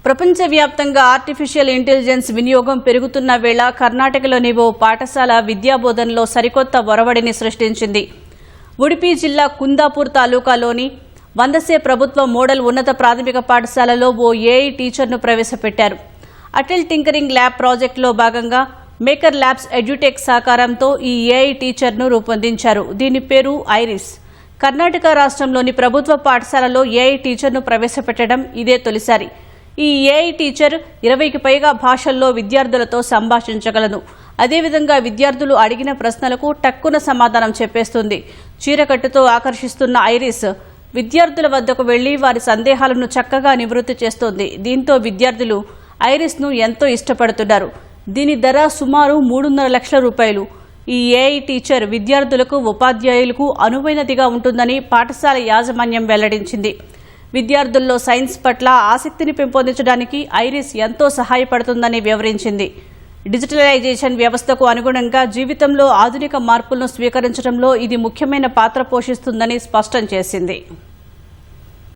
ప్రపంచవ్యాప్తంగా artificial intelligence వినియోగం పెరుగుతున్న వేళ కర్ణాటకలోని ఓ పాఠశాల విద్యాబోధనలో సరికొత్త ఒరవడిని సృష్టించింది. ఉడిపి జిల్లా కుందాపూర్ తాలూకాలోని వందసే ప్రభుత్వ మోడల్ ఉన్నత ప్రాథమిక పాఠశాలలో ఓ ఏఐ టీచర్ను ప్రవేశపెట్టారు. అటల్ టింకరింగ్ ల్యాబ్ ప్రాజెక్టులో భాగంగా మేకర్ ల్యాబ్స్ ఎడ్యుటెక్ సహకారంతో ఈ ఏఐ టీచర్ను రూపొందించారు. దీని పేరు ఐరిస్. కర్ణాటక రాష్ట్రంలోని ప్రభుత్వ పాఠశాలలో ఏఐ టీచర్ను ప్రవేశపెట్టడం ఇదే తొలిసారి. ఈ ఏఐ టీచర్ 20కి పైగా భాషల్లో విద్యార్థులతో సంభాషించగలదు. అదేవిధంగా విద్యార్థులు అడిగిన ప్రశ్నలకు టక్కున సమాధానం చెప్పేస్తుంది. చీరకట్టుతో ఆకర్షిస్తున్న ఐరిస్ విద్యార్థుల వద్దకు వెళ్లి వారి సందేహాలను చక్కగా నివృత్తి చేస్తోంది. దీంతో విద్యార్థులు ఐరిస్ను ఎంతో ఇష్టపడుతున్నారు. దీని ధర సుమారు 3.5 లక్షల రూపాయలు. ఈ ఏఐ టీచర్ విద్యార్థులకు ఉపాధ్యాయులకు అనువైనదిగా ఉంటుందని పాఠశాల యాజమాన్యం వెల్లడించింది. విద్యార్థుల్లో సైన్స్ పట్ల ఆసక్తిని పెంపొందించడానికి ఐరిస్ ఎంతో సహాయపడుతుందని వివరించింది. డిజిటలైజేషన్ వ్యవస్థకు అనుగుణంగా జీవితంలో ఆధునిక మార్పులను స్వీకరించడంలో ఇది ముఖ్యమైన పాత్ర పోషిస్తుందని స్పష్టం చేసింది.